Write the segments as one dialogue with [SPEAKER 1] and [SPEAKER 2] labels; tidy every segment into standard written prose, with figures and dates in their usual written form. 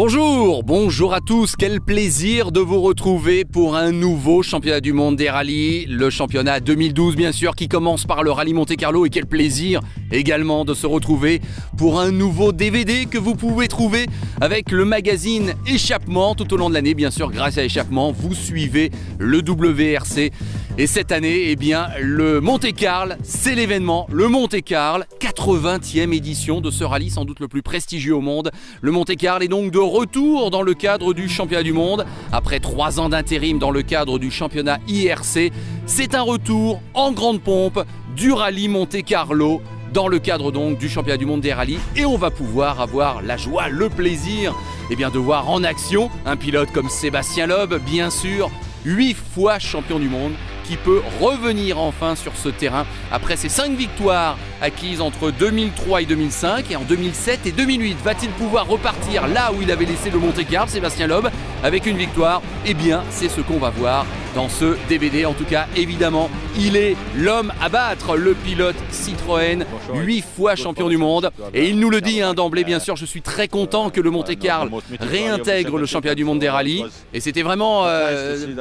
[SPEAKER 1] Bonjour à tous, quel plaisir de vous retrouver pour un nouveau championnat du monde des rallyes, le championnat 2012 bien sûr qui commence par le rallye Monte-Carlo et quel plaisir également de se retrouver pour un nouveau DVD que vous pouvez trouver avec le magazine Échappement tout au long de l'année bien sûr grâce à Échappement, vous suivez le WRC et cette année eh bien le Monte-Carlo c'est l'événement, le Monte-Carlo 80e édition de ce rallye sans doute le plus prestigieux au monde, le Monte-Carlo est donc de retour dans le cadre du championnat du monde. Après 3 ans d'intérim dans le cadre du championnat IRC, c'est un retour en grande pompe du rallye Monte-Carlo dans le cadre donc du championnat du monde des rallyes. Et on va pouvoir avoir la joie, le plaisir de voir en action un pilote comme Sébastien Loeb, bien sûr, 8 fois champion du monde, qui peut revenir enfin sur ce terrain après ses 5 victoires acquises entre 2003 et 2005 et en 2007 et 2008. Va-t-il pouvoir repartir là où il avait laissé le Monte-Carlo, Sébastien Loeb, avec une victoire? Eh bien, c'est ce qu'on va voir dans ce DVD. En tout cas, évidemment, il est l'homme à battre, le pilote Citroën, 8 fois champion du monde. Et il nous le dit d'emblée, bien sûr, je suis très content que le Monte-Carlo réintègre le championnat du monde des rallyes. Et c'était vraiment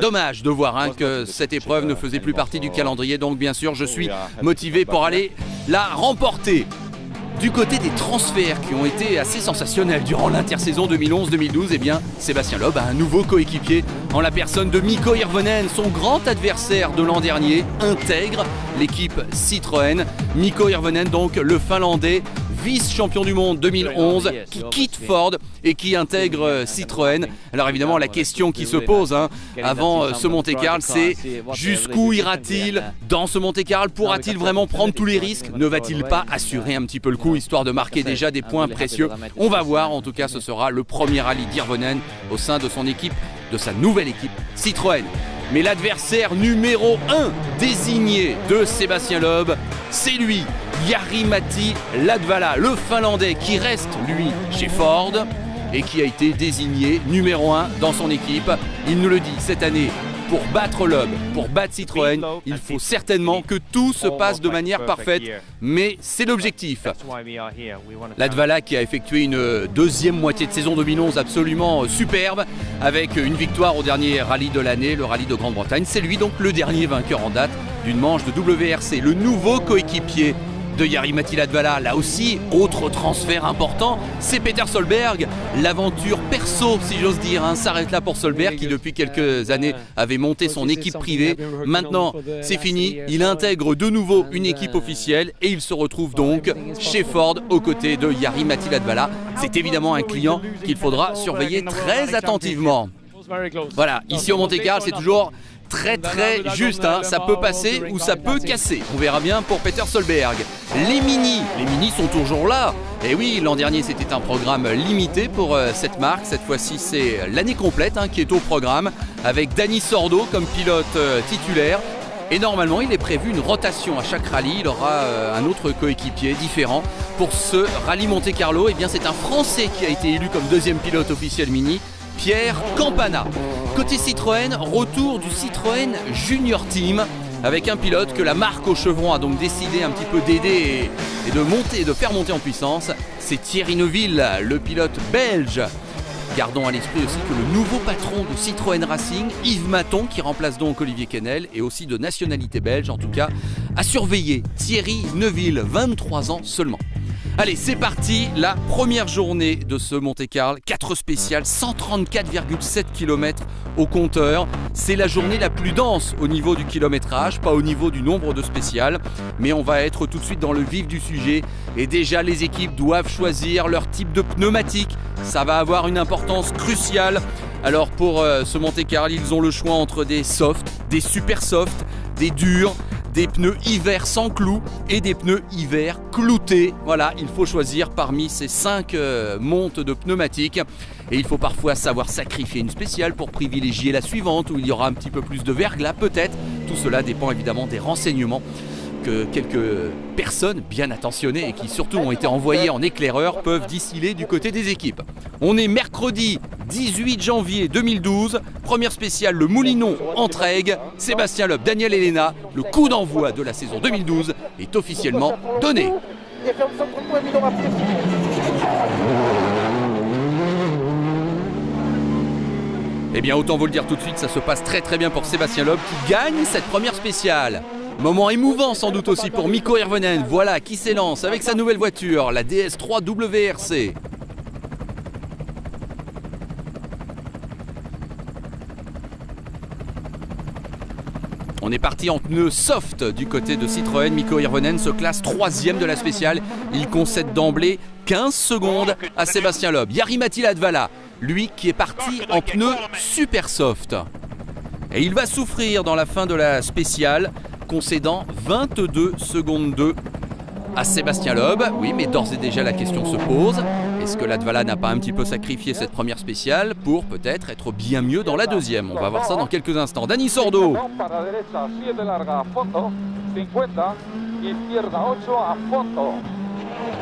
[SPEAKER 1] dommage de voir que cette épreuve ne faisait plus partie du calendrier. Donc, bien sûr, je suis motivé pour aller la remporter. Du côté des transferts qui ont été assez sensationnels durant l'intersaison 2011-2012, eh bien Sébastien Loeb a un nouveau coéquipier en la personne de Mikko Hirvonen, son grand adversaire de l'an dernier, intègre l'équipe Citroën. Mikko Hirvonen, donc le Finlandais, vice-champion du monde 2011, qui quitte Ford et qui intègre Citroën. Alors évidemment, la question qui se pose avant ce Monte-Carlo, c'est jusqu'où ira-t-il dans ce Monte-Carlo? Pourra-t-il vraiment prendre tous les risques? Ne va-t-il pas assurer un petit peu le coup, histoire de marquer déjà des points précieux? On va voir, en tout cas ce sera le premier rallye d'Hirvonen au sein de son équipe, de sa nouvelle équipe Citroën. Mais l'adversaire numéro 1 désigné de Sébastien Loeb, c'est lui, Jari-Matti Latvala, le Finlandais qui reste, lui, chez Ford et qui a été désigné numéro 1 dans son équipe. Il nous le dit cette année, pour battre Loeb, pour battre Citroën, il faut certainement que tout se passe de manière parfaite, mais c'est l'objectif. Latvala qui a effectué une deuxième moitié de saison 2011 absolument superbe, avec une victoire au dernier rallye de l'année, le rallye de Grande-Bretagne. C'est lui donc le dernier vainqueur en date d'une manche de WRC, le nouveau coéquipier de Jari-Matti Latvala. Là aussi, autre transfert important, c'est Peter Solberg. L'aventure perso, si j'ose dire, s'arrête là pour Solberg qui depuis quelques années avait monté son équipe privée. Maintenant, c'est fini, il intègre de nouveau une équipe officielle et il se retrouve donc chez Ford aux côtés de Jari-Matti Latvala. C'est évidemment un client qu'il faudra surveiller très attentivement. Voilà, ici au Monte-Carlo, c'est toujours très juste, ça peut passer ou ça peut casser. On verra bien pour Peter Solberg. Les mini sont toujours là. Et oui, l'an dernier c'était un programme limité pour cette marque. Cette fois-ci c'est l'année complète qui est au programme avec Dani Sordo comme pilote titulaire. Et normalement il est prévu une rotation à chaque rallye. Il aura un autre coéquipier différent. Pour ce rallye Monte-Carlo, eh bien c'est un Français qui a été élu comme deuxième pilote officiel mini, Pierre Campana. Côté Citroën, retour du Citroën Junior Team avec un pilote que la marque au chevron a donc décidé un petit peu d'aider et de faire monter en puissance. C'est Thierry Neuville, le pilote belge. Gardons à l'esprit aussi que le nouveau patron de Citroën Racing, Yves Maton, qui remplace donc Olivier Quesnel, est aussi de nationalité belge, en tout cas, à surveiller. Thierry Neuville, 23 ans seulement. Allez, c'est parti, la première journée de ce Monte-Carlo, 4 spéciales, 134,7 km au compteur. C'est la journée la plus dense au niveau du kilométrage, pas au niveau du nombre de spéciales, mais on va être tout de suite dans le vif du sujet. Et déjà, les équipes doivent choisir leur type de pneumatique. Ça va avoir une importance cruciale. Alors pour ce Monte-Carlo, ils ont le choix entre des softs, des super softs, des durs, des pneus hiver sans clous et des pneus hiver cloutés. Voilà, il faut choisir parmi ces 5 montes de pneumatiques. Et il faut parfois savoir sacrifier une spéciale pour privilégier la suivante où il y aura un petit peu plus de verglas peut-être. Tout cela dépend évidemment des renseignements que quelques personnes bien attentionnées et qui surtout ont été envoyées en éclaireur peuvent distiller du côté des équipes. On est mercredi 18 janvier 2012, première spéciale le Moulinon Entraigues, Sébastien Loeb, Daniel Elena. Le coup d'envoi de la saison 2012 est officiellement donné. Eh bien autant vous le dire tout de suite, ça se passe très bien pour Sébastien Loeb qui gagne cette première spéciale. Moment émouvant sans doute aussi pour Mikko Hirvonen, voilà qui s'élance avec sa nouvelle voiture, la DS3 WRC. On est parti en pneus soft du côté de Citroën. Mikko Hirvonen se classe 3e de la spéciale. Il concède d'emblée 15 secondes à Sébastien Loeb. Jari-Matti Latvala, lui qui est parti en pneus super soft. Et il va souffrir dans la fin de la spéciale, concédant 22 secondes 2 à Sébastien Loeb. Oui, mais d'ores et déjà la question se pose. Est-ce que Latvala n'a pas un petit peu sacrifié cette première spéciale pour peut-être être bien mieux dans la deuxième? On va voir ça dans quelques instants. Dani Sordo.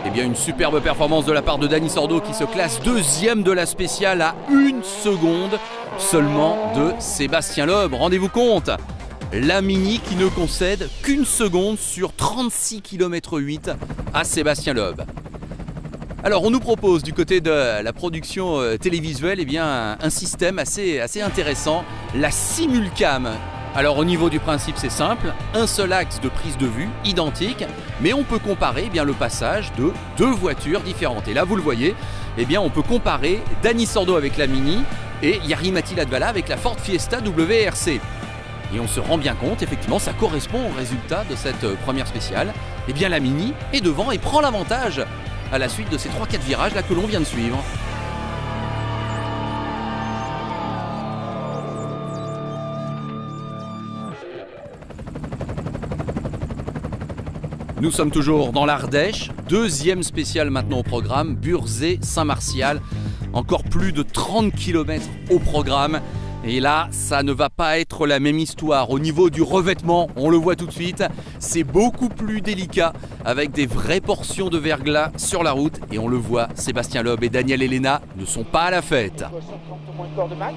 [SPEAKER 1] Eh bien une superbe performance de la part de Dani Sordo qui se classe 2e de la spéciale à 1 seconde seulement de Sébastien Loeb. Rendez-vous compte, la Mini qui ne concède qu'une seconde sur 36 km 8 à Sébastien Loeb. Alors on nous propose du côté de la production télévisuelle eh bien, un système assez intéressant, la Simulcam. Alors au niveau du principe c'est simple, un seul axe de prise de vue identique, mais on peut comparer eh bien, le passage de 2 voitures différentes. Et là vous le voyez, eh bien, on peut comparer Dani Sordo avec la Mini et Jari-Matti Latvala avec la Ford Fiesta WRC. Et on se rend bien compte, effectivement, ça correspond au résultat de cette première spéciale. Eh bien la Mini est devant et prend l'avantage à la suite de ces 3-4 virages là que l'on vient de suivre. Nous sommes toujours dans l'Ardèche, 2e spéciale maintenant au programme, Burzet-Saint-Martial. Encore plus de 30 km au programme. Et là, ça ne va pas être la même histoire. Au niveau du revêtement, on le voit tout de suite, c'est beaucoup plus délicat avec des vraies portions de verglas sur la route. Et on le voit, Sébastien Loeb et Daniel Elena ne sont pas à la fête.
[SPEAKER 2] 130 points de max.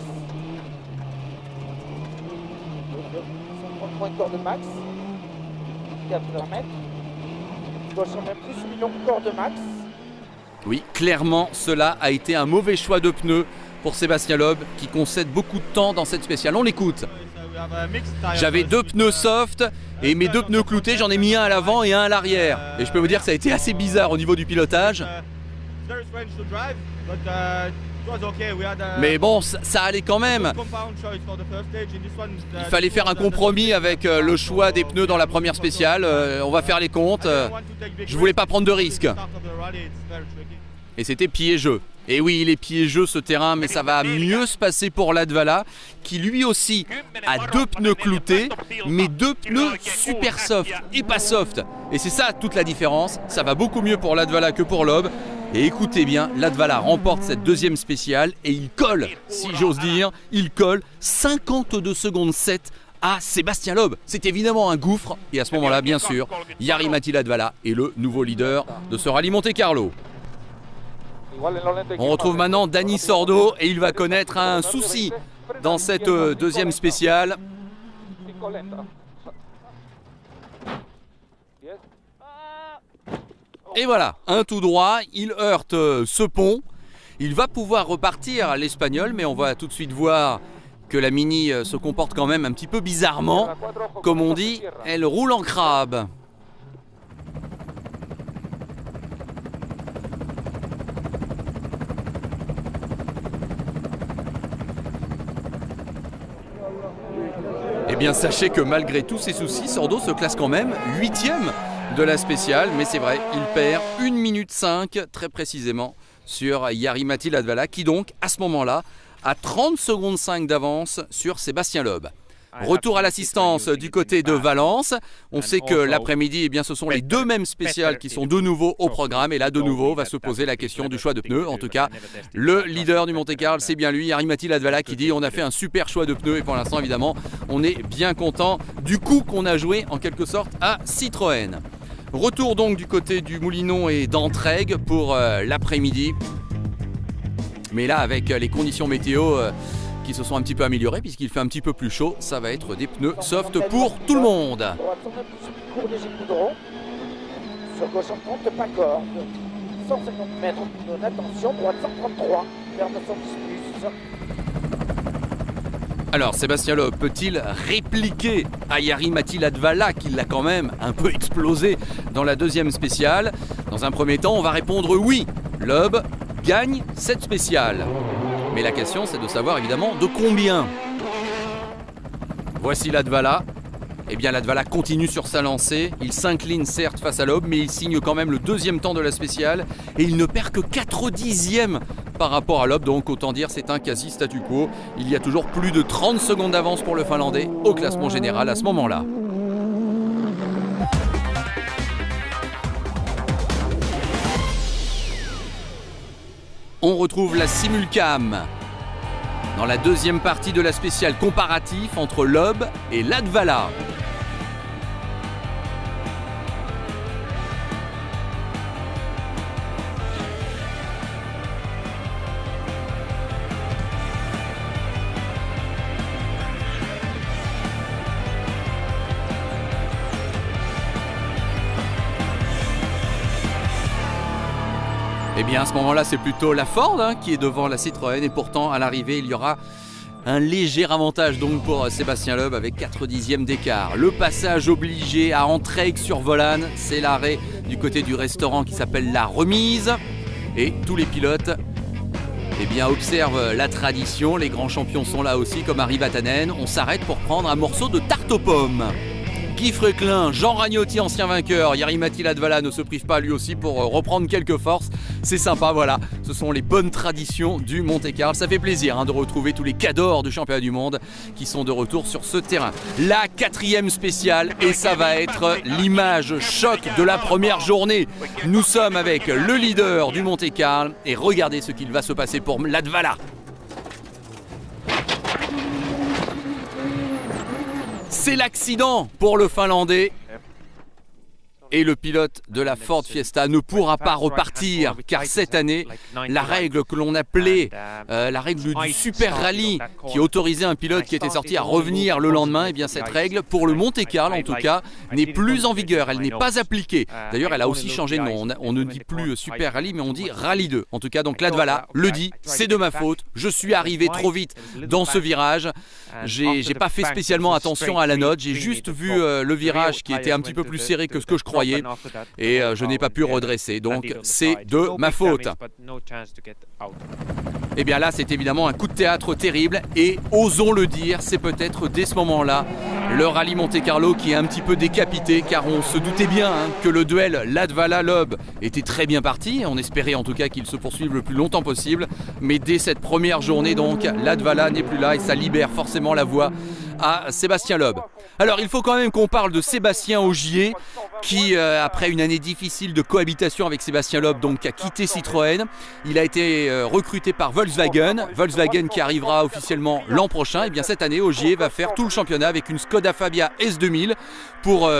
[SPEAKER 2] 130 points de max. 80 mètres. 200 mètres plus 1 million de corps de max.
[SPEAKER 1] Oui, clairement, cela a été un mauvais choix de pneus pour Sébastien Loeb qui concède beaucoup de temps dans cette spéciale. On l'écoute. J'avais 2 pneus soft et mes 2 pneus cloutés, j'en ai mis un à l'avant et un à l'arrière. Et je peux vous dire que ça a été assez bizarre au niveau du pilotage. Mais bon, ça allait quand même. Il fallait faire un compromis avec le choix des pneus dans la première spéciale. On va faire les comptes. Je voulais pas prendre de risques. Et c'était piégeux. Et oui, il est piégeux ce terrain, mais ça va mieux se passer pour Latvala, qui lui aussi a 2 pneus cloutés, mais 2 pneus super soft et pas soft. Et c'est ça toute la différence. Ça va beaucoup mieux pour Latvala que pour Loeb. Et écoutez bien, Latvala remporte cette 2e spéciale et il colle, si j'ose dire, il colle 52 secondes 7 à Sébastien Loeb. C'est évidemment un gouffre. Et à ce moment-là, bien sûr, Jari-Matti Latvala est le nouveau leader de ce rallye Monte-Carlo. On retrouve maintenant Dani Sordo et il va connaître un souci dans cette 2e spéciale. Et voilà, un tout droit, il heurte ce pont. Il va pouvoir repartir à l'Espagnol, mais on va tout de suite voir que la Mini se comporte quand même un petit peu bizarrement. Comme on dit, elle roule en crabe. Eh bien sachez que malgré tous ces soucis, Sordo se classe quand même 8e de la spéciale. Mais c'est vrai, il perd 1 minute 5 très précisément sur Jari-Matti Latvala qui donc à ce moment-là a 30 secondes 5 d'avance sur Sébastien Loeb. Retour à l'assistance du côté de Valence. On sait que l'après-midi, eh bien, ce sont les 2 mêmes spéciales qui sont de nouveau au programme. Et là, de nouveau, va se poser la question du choix de pneus. En tout cas, le leader du Monte-Carlo, c'est bien lui, Jari-Matti Latvala, qui dit on a fait un super choix de pneus. Et pour l'instant, évidemment, on est bien content du coup qu'on a joué en quelque sorte à Citroën. Retour donc du côté du Moulinon et d'Entraigues pour l'après-midi. Mais là, avec les conditions météo qui se sont un petit peu améliorées, puisqu'il fait un petit peu plus chaud, ça va être des pneus soft pour tout le monde.
[SPEAKER 2] Sur gauche 130, pas corde. 150 mètres, attention, droite 133, vers 910 plus.
[SPEAKER 1] Alors Sébastien Loeb peut-il répliquer à Jari-Matti Latvala qui l'a quand même un peu explosé dans la deuxième spéciale? Dans un premier temps, on va répondre oui. Loeb gagne cette spéciale. Mais la question, c'est de savoir évidemment de combien. Voici Latvala. Eh bien Latvala continue sur sa lancée. Il s'incline certes face à Loeb, mais il signe quand même le deuxième temps de la spéciale. Et il ne perd que 4 dixièmes par rapport à Loeb. Donc autant dire c'est un quasi statu quo. Il y a toujours plus de 30 secondes d'avance pour le Finlandais au classement général à ce moment-là. On retrouve la simulcam dans la deuxième partie de la spéciale comparatif entre Loeb et Latvala. Eh bien à ce moment-là c'est plutôt la Ford qui est devant la Citroën et pourtant à l'arrivée il y aura un léger avantage donc pour Sébastien Loeb avec 4 dixièmes d'écart. Le passage obligé à Entraigues sur Volane, c'est l'arrêt du côté du restaurant qui s'appelle La Remise et tous les pilotes eh bien, observent la tradition, les grands champions sont là aussi comme Harry Vatanen. On s'arrête pour prendre un morceau de tarte aux pommes. Guy Fréquelin, Jean Ragnotti, ancien vainqueur, Jari-Matti Latvala ne se prive pas lui aussi pour reprendre quelques forces. C'est sympa, voilà, ce sont les bonnes traditions du Monte-Carlo. Ça fait plaisir de retrouver tous les cadors du championnat du monde qui sont de retour sur ce terrain. La 4e spéciale et ça va être l'image choc de la première journée. Nous sommes avec le leader du Monte-Carlo et regardez ce qu'il va se passer pour Latvala. C'est l'accident pour le Finlandais. Et le pilote de la Ford Fiesta ne pourra pas repartir car cette année, la règle que l'on appelait la règle du super rallye qui autorisait un pilote qui était sorti à revenir le lendemain, et bien cette règle, pour le Monte-Carlo en tout cas, n'est plus en vigueur, elle n'est pas appliquée. D'ailleurs, elle a aussi changé de nom, on ne dit plus super rallye mais on dit rallye 2. En tout cas, donc Latvala le dit, c'est de ma faute, je suis arrivé trop vite dans ce virage, j'ai pas fait spécialement attention à la note, j'ai juste vu le virage qui était un petit peu plus serré que ce que je croyais. Et je n'ai pas pu redresser, donc c'est de ma faute. Et bien là c'est évidemment un coup de théâtre terrible et osons le dire, c'est peut-être dès ce moment-là le rallye Monte-Carlo qui est un petit peu décapité car on se doutait bien que le duel Latvala-Loeb était très bien parti, on espérait en tout cas qu'il se poursuive le plus longtemps possible, mais dès cette première journée donc Latvala n'est plus là et ça libère forcément la voie à Sébastien Loeb. Alors il faut quand même qu'on parle de Sébastien Ogier qui après une année difficile de cohabitation avec Sébastien Loeb donc a quitté Citroën. Il a été recruté par Volkswagen qui arrivera officiellement l'an prochain. Et bien cette année Ogier va faire tout le championnat avec une Skoda Fabia S2000 pour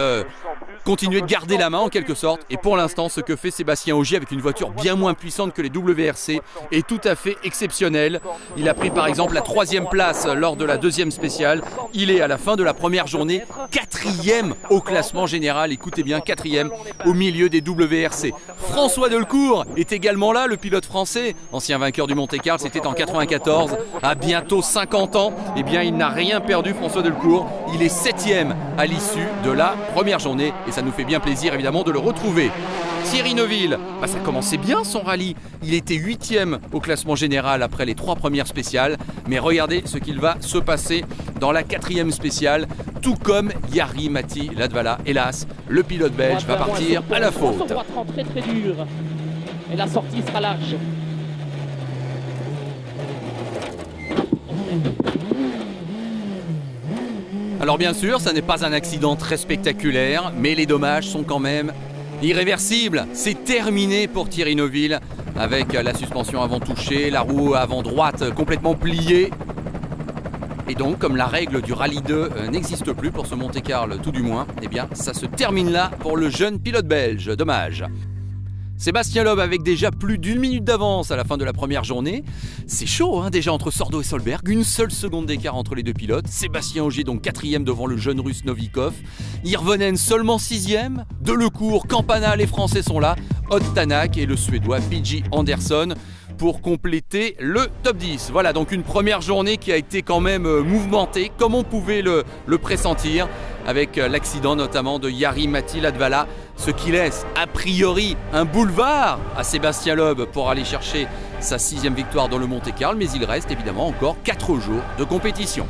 [SPEAKER 1] continuer de garder la main en quelque sorte. Et pour l'instant ce que fait Sébastien Ogier avec une voiture bien moins puissante que les WRC est tout à fait exceptionnel. Il a pris par exemple la 3e place lors de la 2e spéciale. Il est à la fin de la première journée 4e au classement général, écoutez bien, 4e au milieu des WRC. François Delcourt est également là, le pilote français, ancien vainqueur du Monte-Carlo, c'était en 94, à bientôt 50 ans. Eh bien il n'a rien perdu François Delcourt, il est 7e à l'issue de la première journée et ça nous fait bien plaisir évidemment de le retrouver. Thierry Neuville, ça commençait bien son rallye, il était 8e au classement général après les 3 premières spéciales, mais regardez ce qu'il va se passer dans la 4e spéciale, tout comme Jari-Matti Latvala. Hélas, le pilote belge va partir à la faute.
[SPEAKER 3] Très très dur et la sortie sera large.
[SPEAKER 1] Alors bien sûr, ça n'est pas un accident très spectaculaire, mais les dommages sont quand même irréversible, c'est terminé pour Thierry Neuville avec la suspension avant touchée, la roue avant droite complètement pliée. Et donc, comme la règle du Rallye 2 n'existe plus pour ce Monte-Carlo tout du moins, eh bien ça se termine là pour le jeune pilote belge, dommage. Sébastien Loeb avec déjà plus d'1 minute d'avance à la fin de la première journée. C'est chaud déjà entre Sordo et Solberg, une seule seconde d'écart entre les deux pilotes. Sébastien Ogier donc 4e devant le jeune russe Novikov. Hirvonen seulement 6e. Delecourt, Campana, les Français sont là. Odd Tanak et le Suédois P.J. Anderson. pour compléter le top 10. Voilà donc une première journée qui a été quand même mouvementée comme on pouvait le pressentir avec l'accident notamment de Jari Matti Latvala, ce qui laisse a priori un boulevard à Sébastien Loeb pour aller chercher sa 6e victoire dans le Monte-Carlo, mais il reste évidemment encore 4 jours de compétition.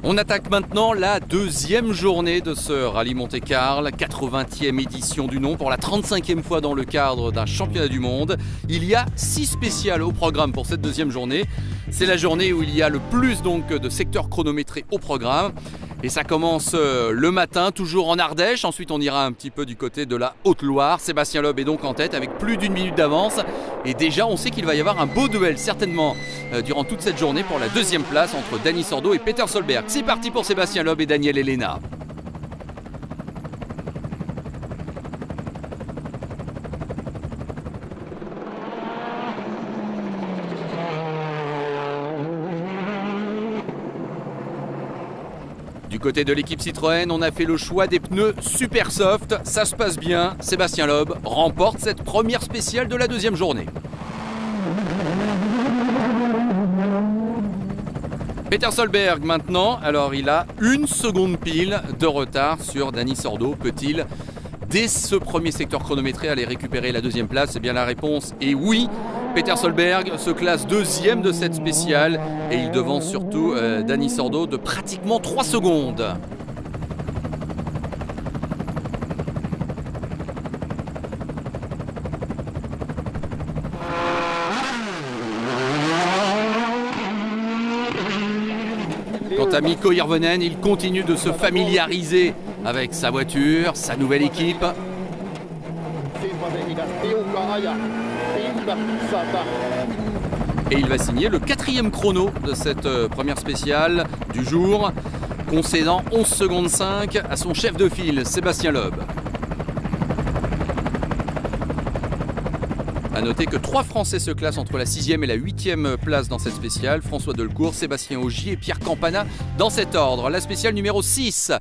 [SPEAKER 1] On attaque maintenant la 2e journée de ce rallye Monte-Carlo, 80e édition du nom pour la 35e fois dans le cadre d'un championnat du monde. Il y a 6 spéciales au programme pour cette 2e journée. C'est la journée où il y a le plus donc de secteurs chronométrés au programme. Et ça commence le matin, toujours en Ardèche. Ensuite, on ira un petit peu du côté de la Haute-Loire. Sébastien Loeb est donc en tête avec plus d'1 minute d'avance. Et déjà, on sait qu'il va y avoir un beau duel, certainement, durant toute cette journée pour la 2e place entre Dani Sordo et Peter Solberg. C'est parti pour Sébastien Loeb et Daniel Elena. Du côté de l'équipe Citroën, on a fait le choix des pneus super soft. Ça se passe bien. Sébastien Loeb remporte cette première spéciale de la 2e journée. Peter Solberg maintenant. Alors il a 1 seconde pile de retard sur Dani Sordo. Peut-il, dès ce premier secteur chronométré, aller récupérer la 2e place? Eh bien la réponse est oui. Peter Solberg se classe 2e de cette spéciale et il devance surtout Dani Sordo de pratiquement 3 secondes. Quant à Mikko Hirvonen, il continue de se familiariser avec sa voiture, sa nouvelle équipe. Et il va signer le 4e chrono de cette première spéciale du jour, concédant 11 secondes 5 à son chef de file, Sébastien Loeb. A noter que 3 Français se classent entre la 6e et la 8e place dans cette spéciale. François Delcourt, Sébastien Ogier et Pierre Campana dans cet ordre. La spéciale numéro 6,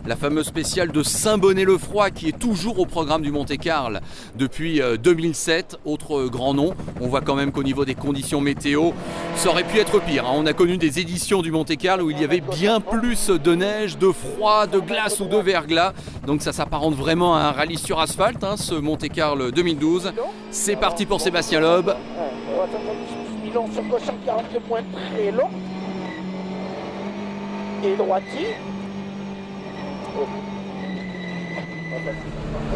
[SPEAKER 1] la fameuse spéciale de Saint-Bonnet-le-Froid qui est toujours au programme du Monte-Carlo depuis 2007. Autre grand nom. On voit quand même qu'au niveau des conditions météo, ça aurait pu être pire. On a connu des éditions du Monte-Carlo où il y avait bien plus de neige, de froid, de glace ou de verglas. Donc ça s'apparente vraiment à un rallye sur asphalte, ce Monte-Carlo 2012. C'est parti pour Sébastien Loeb.
[SPEAKER 2] On va attendre Milan sur gauche en 42 points très long. Et droitier.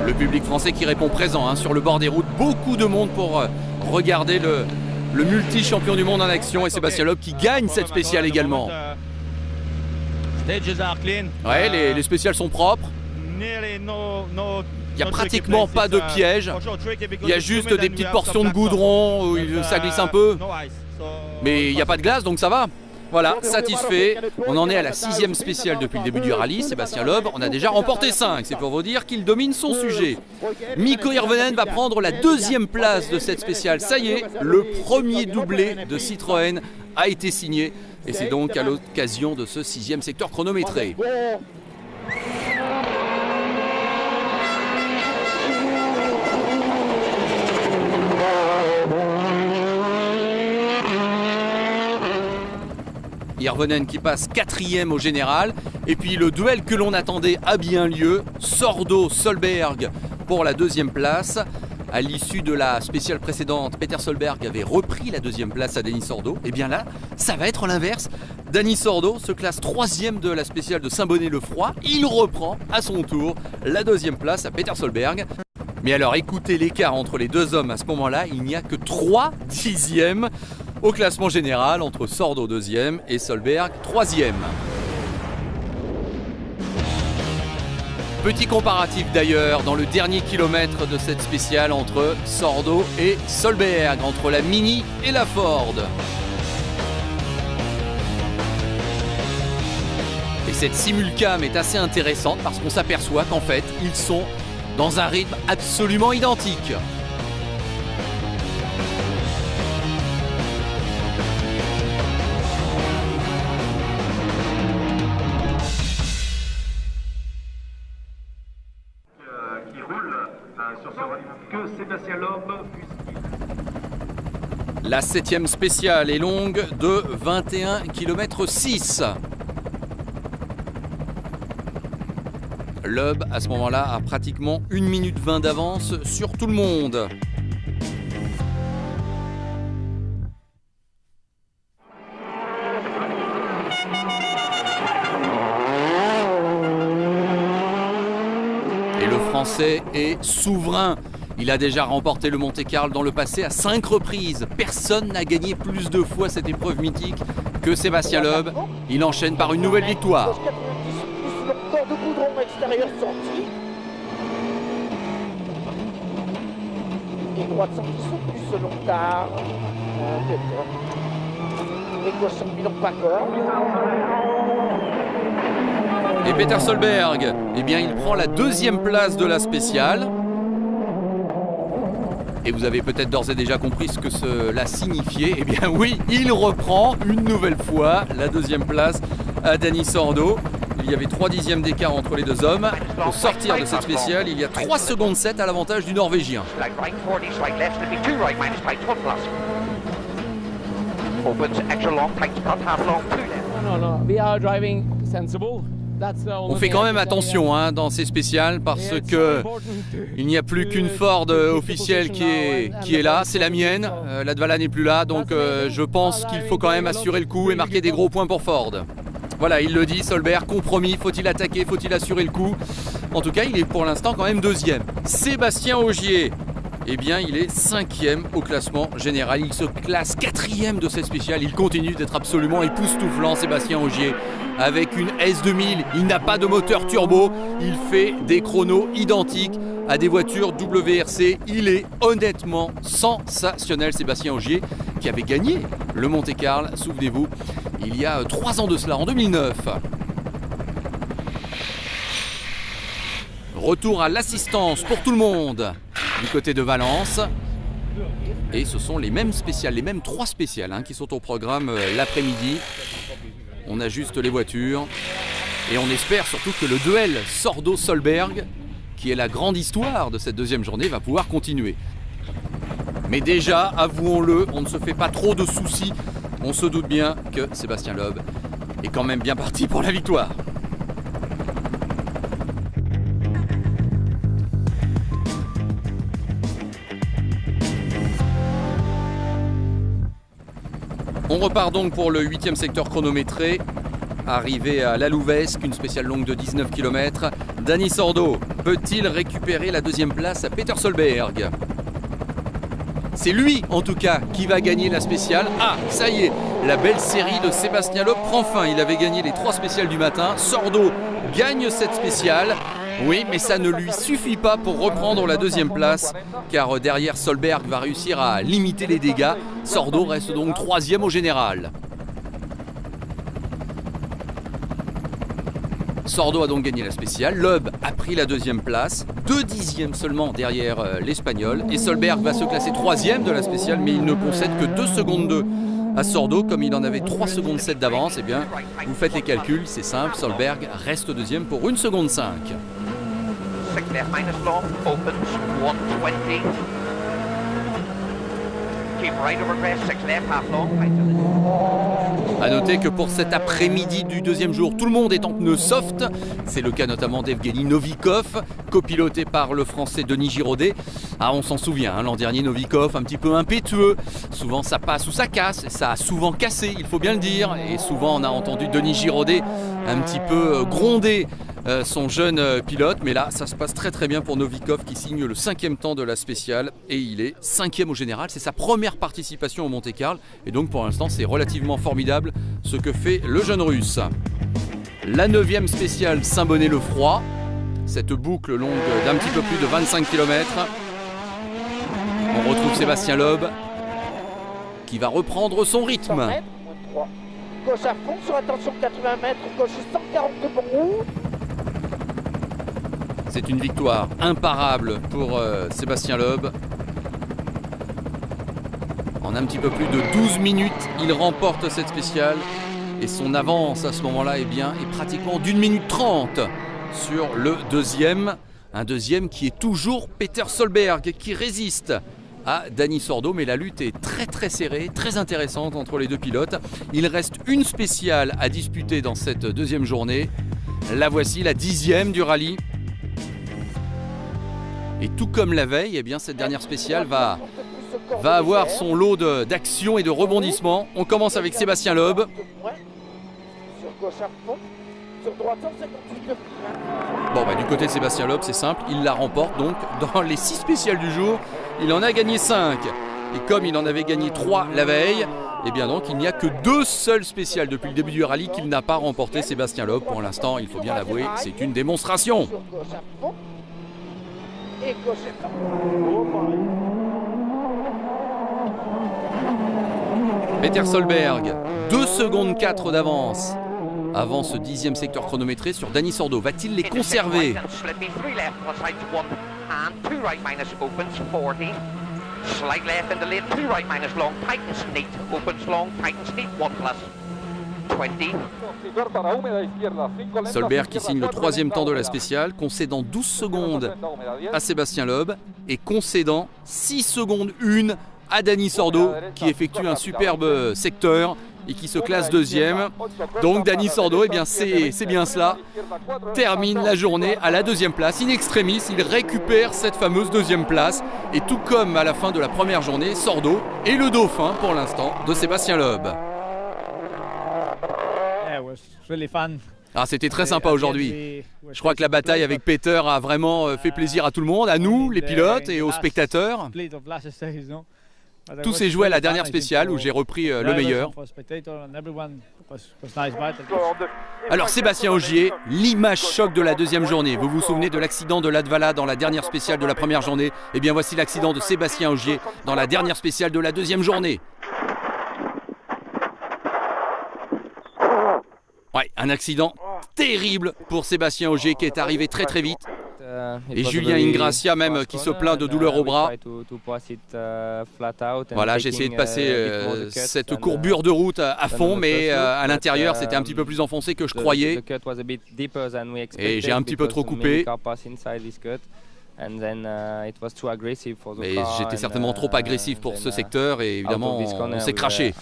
[SPEAKER 1] Le public français qui répond présent sur le bord des routes. Beaucoup de monde pour regarder le multi-champion du monde en action et Sébastien Loeb qui gagne cette spéciale également. Ouais, les spéciales sont propres. Il n'y a pratiquement pas de piège. Il y a juste des petites portions de goudron où ça glisse un peu. Mais il n'y a pas de glace, donc ça va. Voilà, satisfait. On en est à la 6e spéciale depuis le début du rallye. Sébastien Loeb en a déjà remporté 5. C'est pour vous dire qu'il domine son sujet. Mikko Hirvonen va prendre la 2e place de cette spéciale. Ça y est, le premier doublé de Citroën a été signé. Et c'est donc à l'occasion de ce 6e secteur chronométré. Hirvonen qui passe 4e au général. Et puis le duel que l'on attendait a bien lieu. Sordo-Solberg pour la 2e place. À l'issue de la spéciale précédente, Peter Solberg avait repris la 2e place à Dani Sordo. Et bien là, ça va être l'inverse. Dani Sordo se classe 3e de la spéciale de Saint-Bonnet-le-Froid. Il reprend à son tour la 2e place à Peter Solberg. Mais alors écoutez l'écart entre les deux hommes à ce moment-là, il n'y a que 3 dixièmes au classement général entre Sordo 2e et Solberg 3e. Petit comparatif d'ailleurs dans le dernier kilomètre de cette spéciale entre Sordo et Solberg, entre la Mini et la Ford. Et cette simulcam est assez intéressante parce qu'on s'aperçoit qu'en fait, ils sont dans un rythme absolument identique. La 7e spéciale est longue de 21 km 6. Loeb, à ce moment-là, a pratiquement 1 minute 20 d'avance sur tout le monde. Et le Français est souverain. Il a déjà remporté le Monte-Carlo dans le passé à 5 reprises. Personne n'a gagné plus de fois cette épreuve mythique que Sébastien Loeb. Il enchaîne par une nouvelle victoire.
[SPEAKER 2] Corps de goudron extérieur sorti. Et droite sortie sur plus selon tard. Et gauche sur bilan pas corps.
[SPEAKER 1] Et Peter Solberg, eh bien, il prend la 2e place de la spéciale. Et vous avez peut-être d'ores et déjà compris ce que cela signifiait. Eh bien oui, il reprend une nouvelle fois la 2e place à Dani Sordo. Il y avait 3 dixièmes d'écart entre les deux hommes. Au sortir de cette spéciale, il y a 3 secondes 7 à l'avantage du Norvégien. On fait quand même attention dans ces spéciales parce que il n'y a plus qu'une Ford officielle qui est là, c'est la mienne. La Dvala n'est plus là, donc je pense qu'il faut quand même assurer le coup et marquer des gros points pour Ford. Voilà, il le dit, Solberg, compromis, faut-il attaquer, faut-il assurer le coup? En tout cas, il est pour l'instant quand même 2e. Sébastien Ogier, eh bien, il est 5e au classement général. Il se classe 4e de cette spéciale. Il continue d'être absolument époustouflant, Sébastien Ogier. Avec une S2000, il n'a pas de moteur turbo. Il fait des chronos identiques à des voitures WRC. Il est honnêtement sensationnel, Sébastien Ogier, qui avait gagné le Monte-Carlo, souvenez-vous, il y a 3 ans de cela, en 2009. Retour à l'assistance pour tout le monde du côté de Valence. Et ce sont les mêmes spéciales, les mêmes 3 spéciales qui sont au programme l'après-midi. On ajuste les voitures et on espère surtout que le duel Sordo-Solberg, qui est la grande histoire de cette 2e journée, va pouvoir continuer. Mais déjà, avouons-le, on ne se fait pas trop de soucis. On se doute bien que Sébastien Loeb est quand même bien parti pour la victoire. On repart donc pour le 8e secteur chronométré. Arrivé à La Louvesque, une spéciale longue de 19 km. Dani Sordo peut-il récupérer la 2e place à Peter Solberg? C'est lui, en tout cas, qui va gagner la spéciale. Ah, ça y est, la belle série de Sébastien Loeb prend fin. Il avait gagné les 3 spéciales du matin. Sordo gagne cette spéciale. Oui, mais ça ne lui suffit pas pour reprendre la 2e place, car derrière Solberg va réussir à limiter les dégâts. Sordo reste donc 3e au général. Sordo a donc gagné la spéciale, Loeb a pris la 2e place, 2 dixièmes seulement derrière l'Espagnol, et Solberg va se classer 3e de la spéciale, mais il ne concède que 2 secondes 2 à Sordo, comme il en avait 3 secondes 7 d'avance. Eh bien, vous faites les calculs, c'est simple, Solberg reste 2e pour 1 seconde 5. A noter que pour cet après-midi du 2e jour, tout le monde est en pneus soft. C'est le cas notamment d'Evgeny Novikov, copiloté par le français Denis Giraudet. Ah, on s'en souvient, l'an dernier, Novikov, un petit peu impétueux. Souvent ça passe ou ça casse, et ça a souvent cassé, il faut bien le dire. Et souvent on a entendu Denis Giraudet un petit peu gronder son jeune pilote, mais là ça se passe très très bien pour Novikov qui signe le 5e temps de la spéciale et il est 5e au général. C'est sa première participation au Monte-Carlo et donc pour l'instant c'est relativement formidable ce que fait le jeune russe. La 9e spéciale Saint-Bonnet-le-Froid, cette boucle longue d'un petit peu plus de 25 km. On retrouve Sébastien Loeb qui va reprendre son rythme.
[SPEAKER 2] 100 mètres, moins 3. Gauche à fond sur attention 80 mètres, gauche 142 pour vous.
[SPEAKER 1] C'est une victoire imparable pour Sébastien Loeb. En un petit peu plus de 12 minutes, il remporte cette spéciale. Et son avance à ce moment-là est pratiquement d'1 minute 30 sur le 2e. Un 2e qui est toujours Peter Solberg, qui résiste à Dani Sordo, mais la lutte est très serrée, très intéressante entre les deux pilotes. Il reste une spéciale à disputer dans cette deuxième journée. La voici, la 10e du rallye. Et tout comme la veille, eh bien, cette dernière spéciale va avoir son lot d'action et de rebondissements. On commence avec Sébastien Loeb. Bon, du côté de Sébastien Loeb, c'est simple, il la remporte donc dans les 6 spéciales du jour. Il en a gagné 5. Et comme il en avait gagné 3 la veille, eh bien donc il n'y a que 2 seules spéciales depuis le début du rallye qu'il n'a pas remporté, Sébastien Loeb. Pour l'instant, il faut bien l'avouer, c'est une démonstration. Peter Solberg, 2 secondes 4 d'avance avant ce 10e secteur chronométré sur Dani Sordo. Va-t-il les conserver? Solberg qui signe le 3e temps de la spéciale, concédant 12 secondes à Sébastien Loeb et concédant 6 secondes 1 à Dani Sordo qui effectue un superbe secteur et qui se classe 2e. Donc Dani Sordo, eh bien c'est bien cela, termine la journée à la 2e place. In extremis, il récupère cette fameuse 2e place. Et tout comme à la fin de la première journée, Sordo est le dauphin pour l'instant de Sébastien Loeb. Ah, c'était très sympa aujourd'hui. Je crois que la bataille avec Peter a vraiment fait plaisir à tout le monde, à nous, les pilotes et aux spectateurs. Tout s'est joué à la dernière spéciale où j'ai repris le meilleur. Alors Sébastien Ogier, l'image choc de la 2e journée. Vous vous souvenez de l'accident de Latvala dans la dernière spéciale de la première journée? Eh bien voici l'accident de Sébastien Ogier dans la dernière spéciale de la 2e journée. Ouais, un accident terrible pour Sébastien Ogier qui est arrivé très vite. Et Julien Ingracia même qui se plaint de douleurs au bras. Voilà, j'ai essayé de passer cette courbure de route à fond, mais à l'intérieur c'était un petit peu plus enfoncé que je croyais. Et j'ai un petit peu trop coupé. Mais j'étais certainement trop agressif pour ce secteur et évidemment on s'est craché.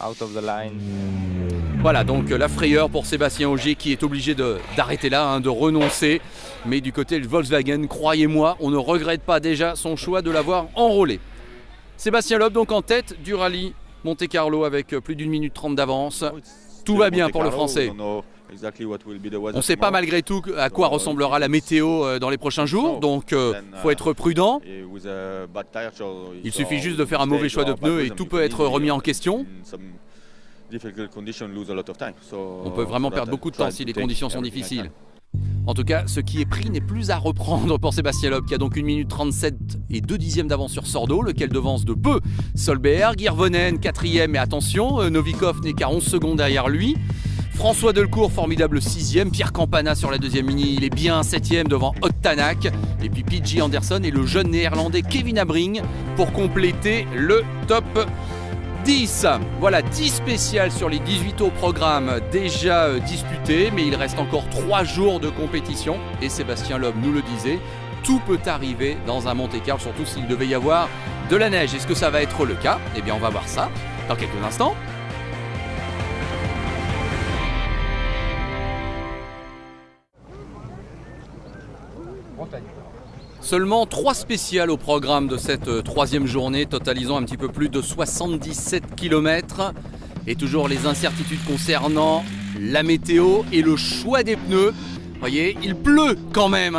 [SPEAKER 1] Voilà, donc la frayeur pour Sébastien Ogier qui est obligé d'arrêter là, de renoncer. Mais du côté de Volkswagen, croyez-moi, on ne regrette pas déjà son choix de l'avoir enrôlé. Sébastien Loeb donc en tête du rallye Monte-Carlo avec plus d'1 minute 30 d'avance. Tout va bien pour le Français. On ne sait pas malgré tout à quoi ressemblera la météo dans les prochains jours, donc il faut être prudent. Il suffit juste de faire un mauvais choix de pneus et tout peut être remis en question. On peut vraiment perdre beaucoup de temps si les conditions sont difficiles. En tout cas, ce qui est pris n'est plus à reprendre pour Sébastien Loeb qui a donc 1 minute 37 et 2 dixièmes d'avance sur Sordo, lequel devance de peu Solberg. Hirvonen 4e et attention, Novikov n'est qu'à 11 secondes derrière lui. François Delcourt, formidable 6e. Pierre Campana sur la 2e mini, il est bien 7e devant Ott Tanak. Et puis P.J. Anderson et le jeune néerlandais Kevin Abring pour compléter le top 10. Voilà, 10 spéciales sur les 18 au programme déjà disputés, mais il reste encore 3 jours de compétition. Et Sébastien Loeb nous le disait, tout peut arriver dans un Monte-Carlo, surtout s'il devait y avoir de la neige. Est-ce que ça va être le cas? Eh bien, on va voir ça dans quelques instants. Seulement 3 spéciales au programme de cette 3e journée, totalisant un petit peu plus de 77 km. Et toujours les incertitudes concernant la météo et le choix des pneus. Vous voyez, il pleut quand même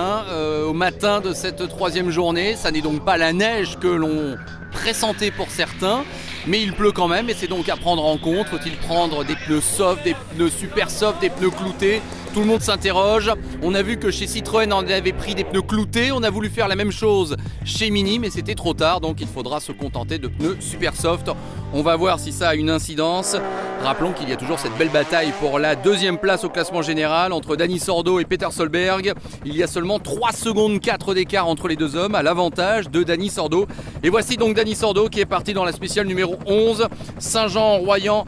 [SPEAKER 1] au matin de cette 3e journée. Ça n'est donc pas la neige que l'on pressentait pour certains, mais il pleut quand même et c'est donc à prendre en compte. Faut-il prendre des pneus soft, des pneus super soft, des pneus cloutés? Tout le monde s'interroge. On a vu que chez Citroën on avait pris des pneus cloutés. On a voulu faire la même chose chez Mini, mais c'était trop tard. Donc il faudra se contenter de pneus super soft. On va voir si ça a une incidence. Rappelons qu'il y a toujours cette belle bataille pour la 2e place au classement général entre Dani Sordo et Peter Solberg. Il y a seulement 3 secondes 4 d'écart entre les deux hommes à l'avantage de Dani Sordo. Et voici donc Dani Sordo qui est parti dans la spéciale numéro 11. Saint-Jean-Royan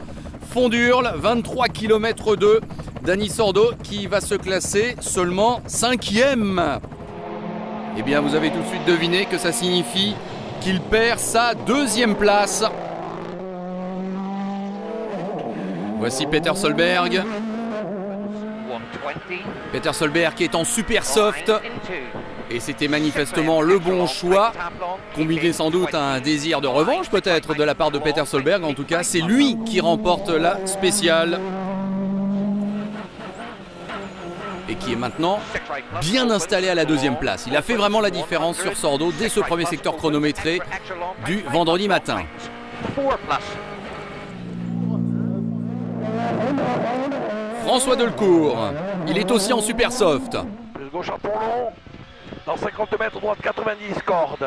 [SPEAKER 1] Fondurle, 23 km 2. Dani Sordo qui va se classer seulement 5e. Eh bien vous avez tout de suite deviné que ça signifie qu'il perd sa deuxième place. Voici Peter Solberg. Peter Solberg qui est en super soft. Et c'était manifestement le bon choix, combiné sans doute à un désir de revanche peut-être de la part de Peter Solberg. En tout cas, c'est lui qui remporte la spéciale. Et qui est maintenant bien installé à la deuxième place. Il a fait vraiment la différence sur Sordo dès ce premier secteur chronométré du vendredi matin. François Delcourt, il est aussi en super soft.
[SPEAKER 4] Plus gauche à pont long, dans 50 mètres, droite 90 cordes.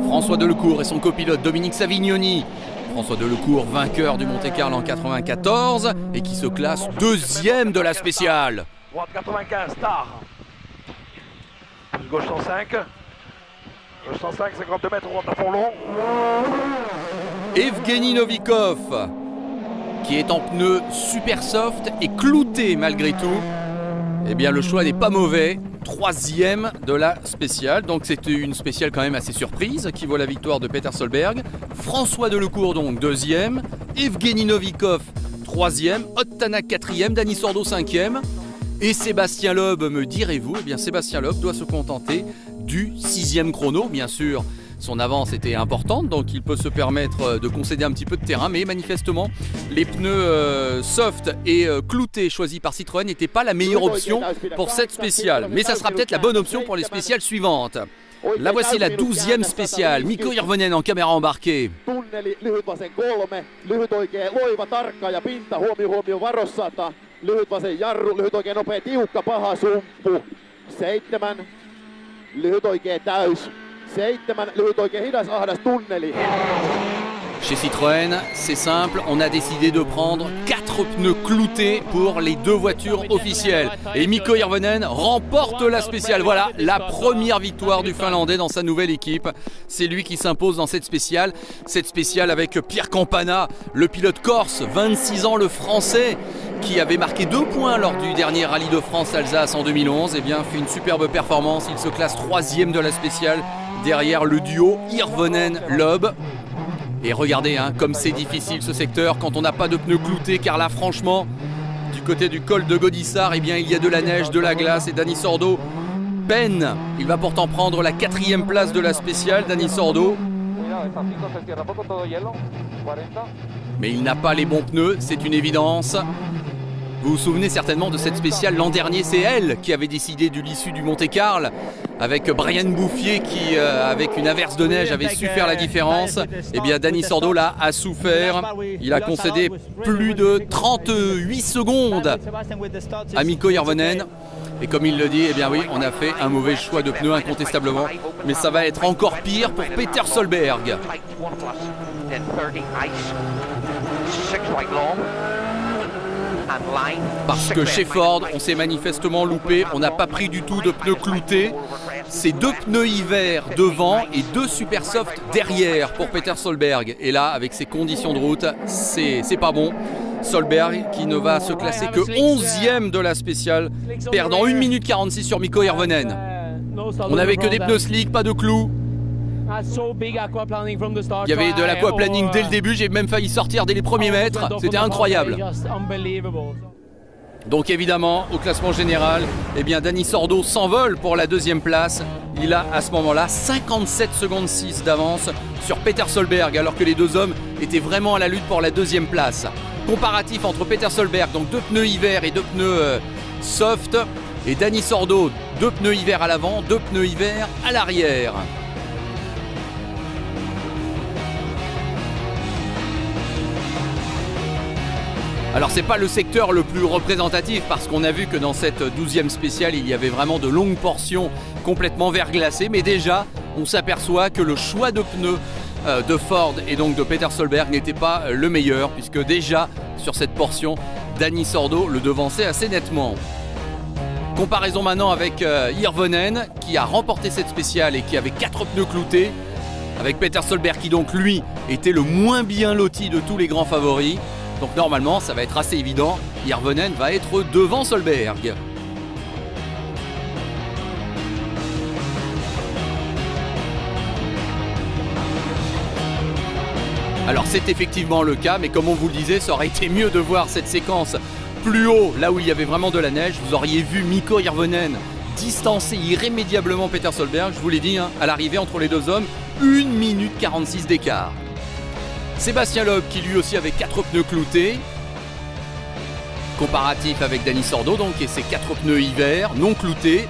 [SPEAKER 1] François Delcourt et son copilote Dominique Savignoni. François Delcourt, vainqueur du Monte-Carlo en 94 et qui se classe deuxième de la spéciale.
[SPEAKER 4] Droite 95, star. Plus gauche 105. Gauche 105, 52 mètres, droite à fond long.
[SPEAKER 1] Evgeny Novikov, qui est en pneu super soft et clouté malgré tout. Eh bien, le choix n'est pas mauvais. Troisième de la spéciale. Donc, c'était une spéciale quand même assez surprise qui vaut la victoire de Peter Solberg. François Delcourt, donc, deuxième. Evgeny Novikov, troisième. Ott Tanak, quatrième. Dani Sordo, cinquième. Et Sébastien Loeb, me direz-vous, eh bien, Sébastien Loeb doit se contenter du sixième chrono, bien sûr. Son avance était importante, donc il peut se permettre de concéder un petit peu de terrain. Mais manifestement, les pneus soft et cloutés choisis par Citroën n'étaient pas la meilleure option pour cette spéciale. Mais ça sera peut-être la bonne option pour les spéciales suivantes. La voici la 12e spéciale. Mikko Hirvonen en caméra embarquée.
[SPEAKER 5] Tunneli, lyhyt vasen 3, lyhyt oikea, loiva, tarkka ja pinta, huomio, varossata, lyhyt vasen jarru, lyhyt oikea, nopea, tiukka, paha, sumppu, 7, lyhyt oikea, täys, 7, lyhyt oikea, hidas, ahdas, tunneli.
[SPEAKER 1] Chez Citroën, c'est simple, on a décidé de prendre 4 pneus cloutés pour les 2 voitures officielles. Et Mikko Hirvonen remporte la spéciale. Voilà la première victoire du Finlandais dans sa nouvelle équipe. C'est lui qui s'impose dans cette spéciale. Cette spéciale avec Pierre Campana, le pilote corse, 26 ans, le Français, qui avait marqué 2 points lors du dernier Rallye de France Alsace en 2011. Eh bien, fait une superbe performance. Il se classe 3e de la spéciale derrière le duo Hirvonen-Loeb. Et regardez comme c'est difficile ce secteur quand on n'a pas de pneus cloutés, car là franchement, du côté du col de Godissart, eh bien, il y a de la neige, de la glace et Dani Sordo peine. Il va pourtant prendre la 4e place de la spéciale, Dani Sordo. Mais il n'a pas les bons pneus, c'est une évidence. Vous vous souvenez certainement de cette spéciale l'an dernier, c'est elle qui avait décidé de l'issue du Monte-Carlo, avec Brian Bouffier qui, avec une averse de neige, avait su faire la différence. Eh bien, Dani Sordo là a souffert. Il a concédé plus de 38 secondes à Mikko Hirvonen. Et comme il le dit, eh bien oui, on a fait un mauvais choix de pneus incontestablement. Mais ça va être encore pire pour Peter Solberg. Parce que chez Ford, on s'est manifestement loupé, on n'a pas pris du tout de pneus cloutés. C'est 2 pneus hiver devant et 2 super soft derrière pour Peter Solberg. Et là, avec ces conditions de route, c'est pas bon. Solberg qui ne va se classer que 11e de la spéciale, perdant 1 minute 46 sur Mikko Hirvonen. On n'avait que des pneus slick, pas de clous. Il y avait de l'aquaplaning dès le début, j'ai même failli sortir dès les premiers mètres, c'était incroyable. Donc évidemment, au classement général, eh bien Dani Sordo s'envole pour la 2e place. Il a à ce moment-là 57 secondes 6 d'avance sur Peter Solberg, alors que les 2 hommes étaient vraiment à la lutte pour la 2e place. Comparatif entre Peter Solberg, donc 2 pneus hiver et 2 pneus soft, et Dani Sordo, 2 pneus hiver à l'avant, 2 pneus hiver à l'arrière. Alors c'est pas le secteur le plus représentatif parce qu'on a vu que dans cette 12e spéciale il y avait vraiment de longues portions complètement verglacées, mais déjà on s'aperçoit que le choix de pneus de Ford et donc de Peter Solberg n'était pas le meilleur, puisque déjà sur cette portion Dani Sordo le devançait assez nettement. Comparaison maintenant avec Hirvonen qui a remporté cette spéciale et qui avait 4 pneus cloutés, avec Peter Solberg qui donc lui était le moins bien loti de tous les grands favoris. Donc normalement, ça va être assez évident. Hirvonen va être devant Solberg. Alors c'est effectivement le cas, mais comme on vous le disait, ça aurait été mieux de voir cette séquence plus haut, là où il y avait vraiment de la neige. Vous auriez vu Mikko Hirvonen distancer irrémédiablement Peter Solberg, je vous l'ai dit, hein, à l'arrivée entre les deux hommes, 1 minute 46 d'écart. Sébastien Loeb qui lui aussi avait 4 pneus cloutés, comparatif avec Dani Sordo donc, et ses 4 pneus hiver non cloutés.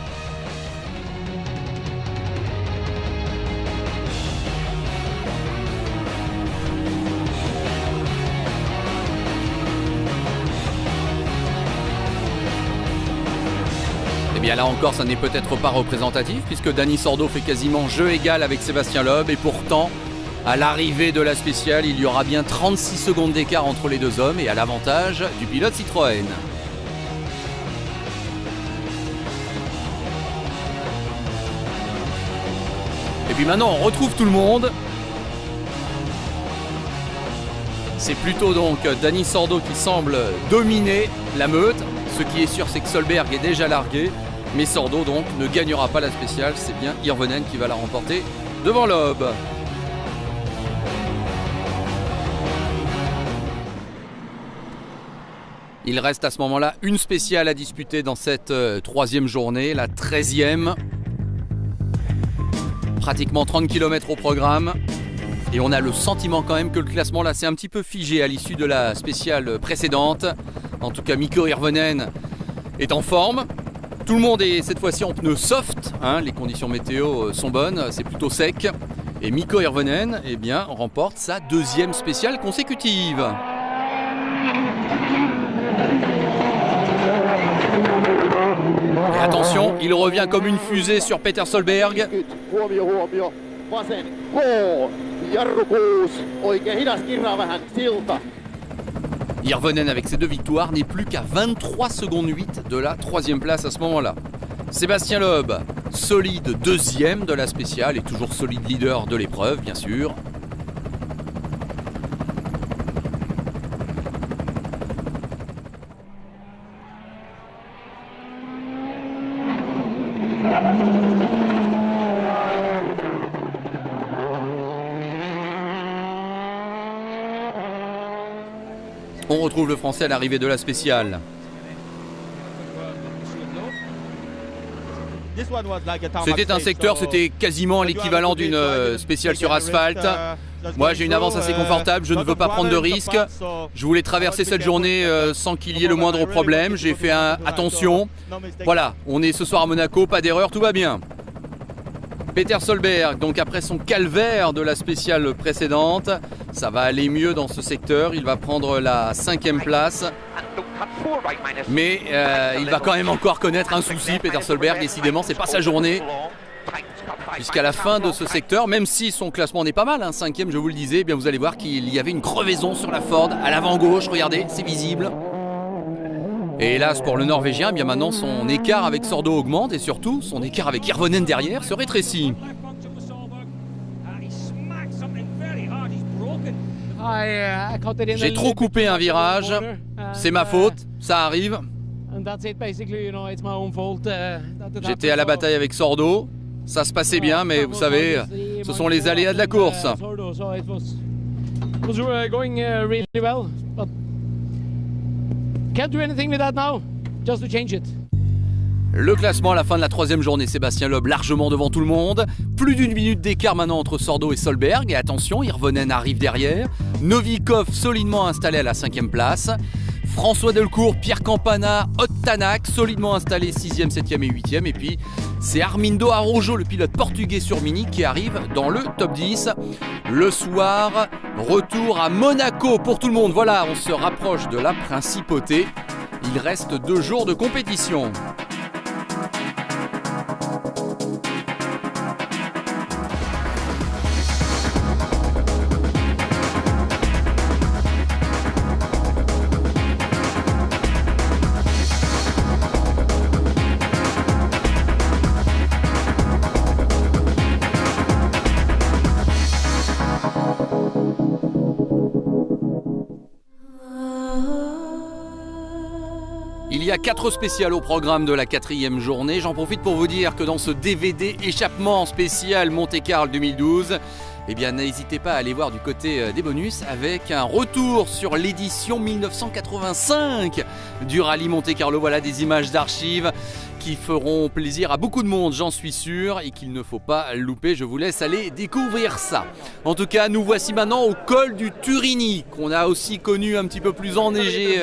[SPEAKER 1] Et bien là encore, ça n'est peut-être pas représentatif puisque Dani Sordo fait quasiment jeu égal avec Sébastien Loeb et pourtant, à l'arrivée de la spéciale, il y aura bien 36 secondes d'écart entre les deux hommes et à l'avantage du pilote Citroën. Et puis maintenant, on retrouve tout le monde. C'est plutôt donc Dani Sordo qui semble dominer la meute. Ce qui est sûr, c'est que Solberg est déjà largué. Mais Sordo donc ne gagnera pas la spéciale. C'est bien Hirvonen qui va la remporter devant Loeb. Il reste à ce moment-là une spéciale à disputer dans cette troisième journée, la 13e. Pratiquement 30 km au programme. Et on a le sentiment quand même que le classement là s'est un petit peu figé à l'issue de la spéciale précédente. En tout cas, Mikko Hirvonen est en forme. Tout le monde est cette fois-ci en pneus soft. Hein, les conditions météo sont bonnes, c'est plutôt sec. Et Mikko Hirvonen eh bien, remporte sa 2e spéciale consécutive. Et attention, il revient comme une fusée sur Peter Solberg.
[SPEAKER 5] Huomio, huomio. Vasen K. Jarru 6. Oikein hidas kirraa vähän silta.
[SPEAKER 1] Hirvonen avec ses 2 victoires n'est plus qu'à 23 secondes 8 de la 3e place à ce moment-là. Sébastien Loeb, solide 2e de la spéciale et toujours solide leader de l'épreuve bien sûr. On retrouve le Français à l'arrivée de la spéciale. C'était un secteur, c'était quasiment l'équivalent d'une spéciale sur asphalte. Moi j'ai une avance assez confortable, je ne veux pas prendre de risques. Je voulais traverser cette journée sans qu'il y ait le moindre problème. J'ai fait attention. Voilà, on est ce soir à Monaco, pas d'erreur, tout va bien. Peter Solberg, donc après son calvaire de la spéciale précédente, ça va aller mieux dans ce secteur. Il va prendre la 5e place. Mais il va quand même encore connaître un souci, Peter Solberg. Décidément, c'est pas sa journée. Puisqu'à la fin de ce secteur, même si son classement n'est pas mal, hein, 5e, je vous le disais, eh bien vous allez voir qu'il y avait une crevaison sur la Ford à l'avant gauche. Regardez, c'est visible. Et hélas pour le Norvégien, eh bien maintenant son écart avec Sordo augmente et surtout son écart avec Hirvonen derrière se rétrécit. J'ai trop coupé un virage, c'est ma faute, ça arrive. J'étais à la bataille avec Sordo, ça se passait bien, mais vous savez, ce sont les aléas de la course. Le classement à la fin de la 3e journée, Sébastien Loeb largement devant tout le monde. Plus d'1 minute d'écart maintenant entre Sordo et Solberg. Et attention, Hirvonen arrive derrière. Novikov solidement installé à la 5e place. François Delcourt, Pierre Campana, Ott Tanak solidement installés 6e, 7e et 8e. Et puis c'est Armindo Araujo, le pilote portugais sur Mini, qui arrive dans le top 10. Le soir, retour à Monaco pour tout le monde. Voilà, on se rapproche de la principauté. Il reste 2 jours de compétition. Il y a 4 spéciales au programme de la 4e journée. J'en profite pour vous dire que dans ce DVD échappement spécial Monte-Carlo 2012, eh bien n'hésitez pas à aller voir du côté des bonus avec un retour sur l'édition 1985 du rallye Monte-Carlo. Voilà des images d'archives qui feront plaisir à beaucoup de monde, j'en suis sûr, et qu'il ne faut pas louper. Je vous laisse aller découvrir ça. En tout cas, nous voici maintenant au col du Turini, qu'on a aussi connu un petit peu plus enneigé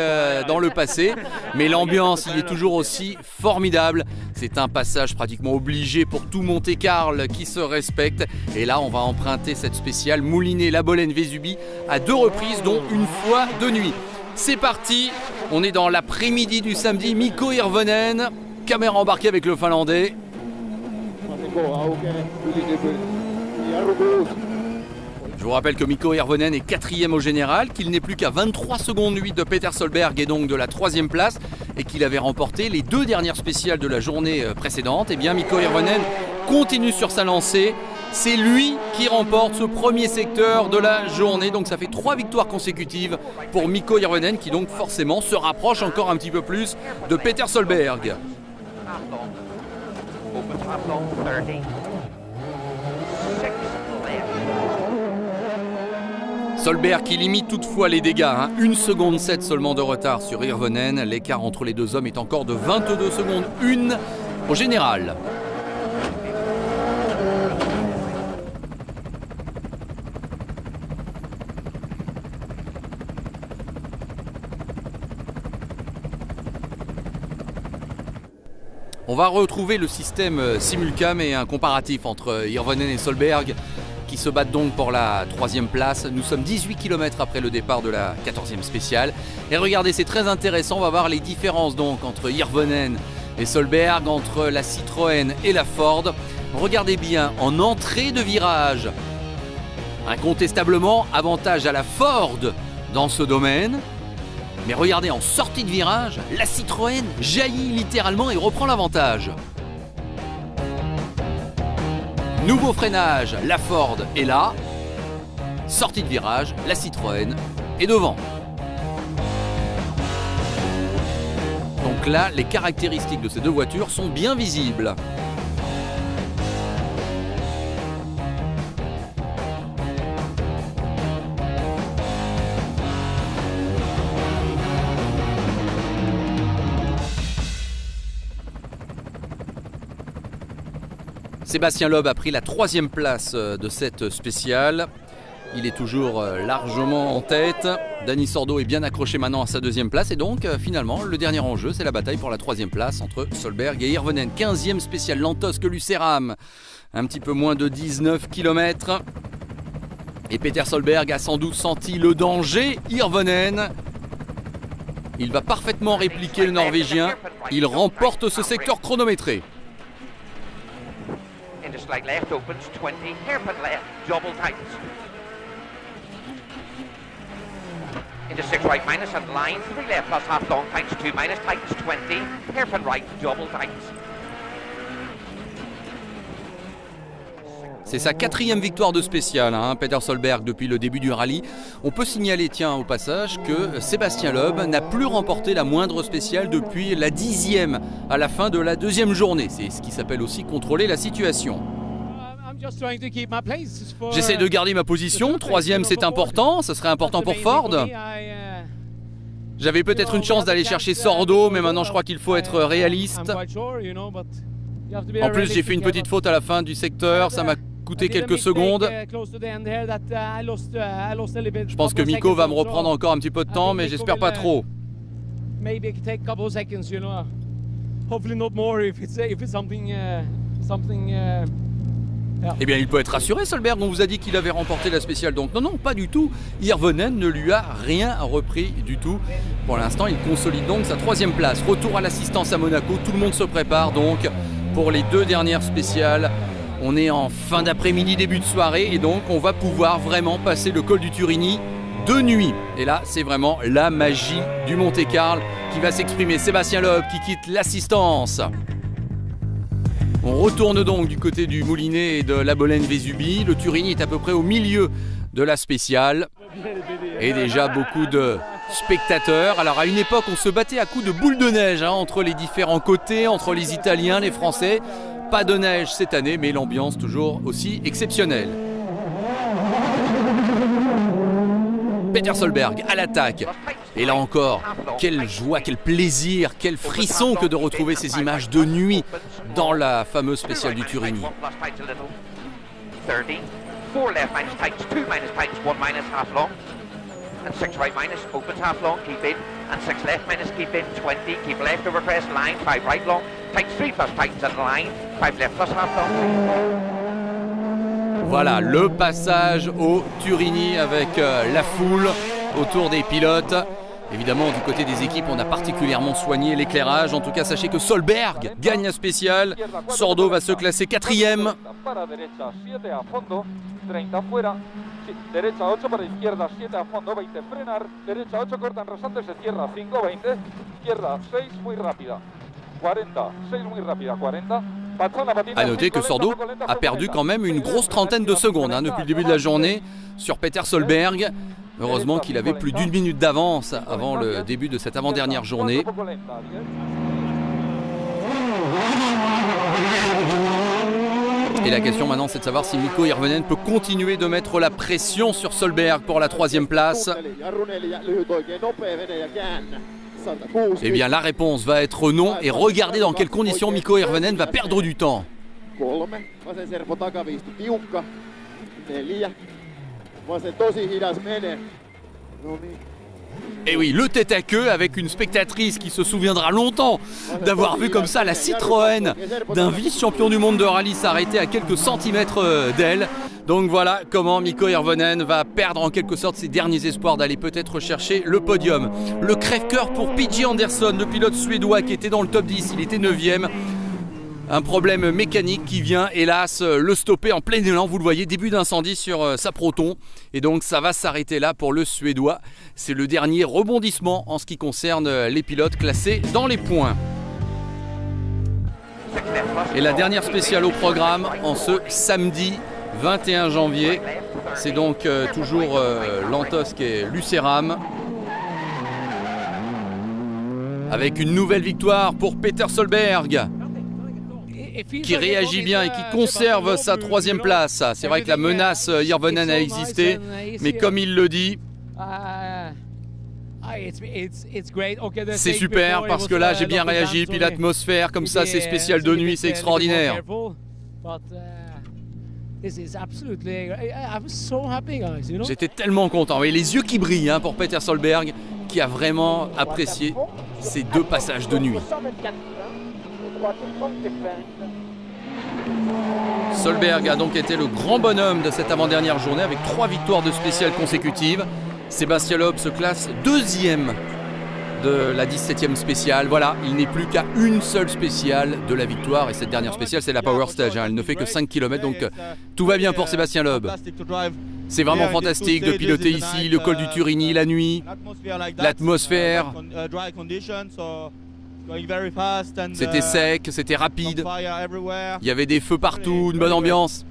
[SPEAKER 1] dans le passé, mais l'ambiance y est toujours aussi formidable. C'est un passage pratiquement obligé pour tout Monte-Carlo qui se respecte. Et là, on va emprunter cette spéciale Moulinet-La Bolène-Vésubie à 2 reprises, dont une fois de nuit. C'est parti, on est dans l'après-midi du samedi. Mikko Hirvonen, caméra embarquée avec le Finlandais. Je vous rappelle que Mikko Hirvonen est 4e au général, qu'il n'est plus qu'à 23 secondes 8 de Peter Solberg et donc de la 3e place, et qu'il avait remporté les 2 dernières spéciales de la journée précédente. Et bien Mikko Hirvonen continue sur sa lancée. C'est lui qui remporte ce premier secteur de la journée. Donc ça fait 3 victoires consécutives pour Mikko Hirvonen, qui donc forcément se rapproche encore un petit peu plus de Peter Solberg. Solberg qui limite toutefois les dégâts, 1 seconde 7 seulement de retard sur Hirvonen. L'écart entre les deux hommes est encore de 22 secondes 1 au général. On va retrouver le système simulcam et un comparatif entre Hirvonen et Solberg qui se battent donc pour la 3e place. Nous sommes 18 km après le départ de la 14e spéciale. Et regardez, c'est très intéressant, on va voir les différences donc entre Hirvonen et Solberg, entre la Citroën et la Ford. Regardez bien, en entrée de virage, incontestablement avantage à la Ford dans ce domaine. Mais regardez, en sortie de virage, la Citroën jaillit littéralement et reprend l'avantage. Nouveau freinage, la Ford est là. Sortie de virage, la Citroën est devant. Donc là, les caractéristiques de ces 2 voitures sont bien visibles. Sébastien Loeb a pris la 3e place de cette spéciale. Il est toujours largement en tête. Dani Sordo est bien accroché maintenant à sa 2e place. Et donc finalement, le dernier enjeu, c'est la bataille pour la 3e place entre Solberg et Hirvonen. 15e spéciale Lantosque Lucéram. Un petit peu moins de 19 km. Et Peter Solberg a sans doute senti le danger. Hirvonen, il va parfaitement répliquer le Norvégien. Il remporte ce secteur chronométré.
[SPEAKER 6] Slide left opens 20, hairpin left, double tight. Into 6 right minus and line, 3 left plus half long tights, 2 minus tightens 20, hairpin right, double tight.
[SPEAKER 1] C'est sa 4e victoire de spécial, Peter Solberg, depuis le début du rallye. On peut signaler, tiens, au passage, que Sébastien Loeb n'a plus remporté la moindre spéciale depuis la 10e à la fin de la 2e journée. C'est ce qui s'appelle aussi contrôler la situation. J'essaie de garder ma position. 3e, c'est important. Ce serait important pour Ford. J'avais peut-être une chance d'aller chercher Sordo, mais maintenant je crois qu'il faut être réaliste. En plus, j'ai fait une petite faute à la fin du secteur. Ça m'a coûté quelques secondes. Je pense que Mikko va me reprendre encore un petit peu de temps, mais j'espère pas trop. Eh bien, il peut être rassuré, Solberg. On vous a dit qu'il avait remporté la spéciale, donc non, pas du tout. Hirvonen ne lui a rien repris du tout. Pour l'instant, il consolide donc sa 3e place. Retour à l'assistance à Monaco. Tout le monde se prépare donc pour les 2 dernières spéciales. On est en fin d'après-midi, début de soirée, et donc on va pouvoir vraiment passer le col du Turini de nuit. Et là, c'est vraiment la magie du Monte-Carlo qui va s'exprimer. Sébastien Loeb qui quitte l'assistance. On retourne donc du côté du Moulinet et de la Bolène-Vésubie. Le Turini est à peu près au milieu de la spéciale. Et déjà beaucoup de spectateurs. Alors à une époque on se battait à coups de boules de neige entre les différents côtés, entre les Italiens, les Français. Pas de neige cette année, mais l'ambiance toujours aussi exceptionnelle. Peter Solberg à l'attaque. Et là encore, quelle joie, quel plaisir, quel frisson que de retrouver ces images de nuit dans la fameuse spéciale du Turini.
[SPEAKER 6] 30, 4 left minus tightens, 2 minus tightens, 1 minus half long, and 6 right minus opens half long, keep in, and 6 left minus keep in, 20, keep left over crest line, 5 right long, tightens 3 plus tightens and line, 5 left plus half long.
[SPEAKER 1] Voilà le passage au Turini avec la foule autour des pilotes. Évidemment, du côté des équipes, on a particulièrement soigné l'éclairage. En tout cas, sachez que Solberg gagne un spécial. Sordo va se classer 4e. A noter que Sordo a perdu quand même une grosse trentaine de secondes depuis le début de la journée sur Peter Solberg. Heureusement qu'il avait plus d'1 minute d'avance avant le début de cette avant-dernière journée. Et la question maintenant, c'est de savoir si Mikko Hirvonen peut continuer de mettre la pression sur Solberg pour la 3e place. Eh bien la réponse va être non, et regardez dans quelles conditions Mikko Hirvonen va perdre du temps. Et oui, le tête à queue avec une spectatrice qui se souviendra longtemps d'avoir vu comme ça la Citroën d'un vice-champion du monde de rallye s'arrêter à quelques centimètres d'elle. Donc voilà comment Mikko Hirvonen va perdre en quelque sorte ses derniers espoirs d'aller peut-être chercher le podium. Le crève-cœur pour P.J. Anderson, le pilote suédois qui était dans le top 10, il était 9e. Un problème mécanique qui vient hélas le stopper en plein élan, vous le voyez, début d'incendie sur sa Proton. Et donc ça va s'arrêter là pour le Suédois. C'est le dernier rebondissement en ce qui concerne les pilotes classés dans les points. Et la dernière spéciale au programme en ce samedi 21 janvier. C'est donc toujours Lantosque et Lucéram. Avec une nouvelle victoire pour Peter Solberg, qui réagit bien et qui conserve sa 3e place. C'est vrai que la menace Hirvonen a existé, mais comme il le dit, c'est super parce que là j'ai bien réagi, puis l'atmosphère comme ça, c'est spécial de nuit, c'est extraordinaire. J'étais tellement content, et les yeux qui brillent pour Peter Solberg, qui a vraiment apprécié ces 2 passages de nuit. Solberg a donc été le grand bonhomme de cette avant-dernière journée avec 3 victoires de spéciales consécutives. Sébastien Loeb se classe 2e de la 17e spéciale. Voilà, il n'est plus qu'à une seule spéciale de la victoire, et cette dernière spéciale c'est la Power Stage. Elle ne fait que 5 km, donc tout va bien pour Sébastien Loeb. C'est vraiment fantastique de piloter ici, le col du Turini la nuit, l'atmosphère. C'était sec, c'était rapide, il y avait des feux partout, une bonne ambiance.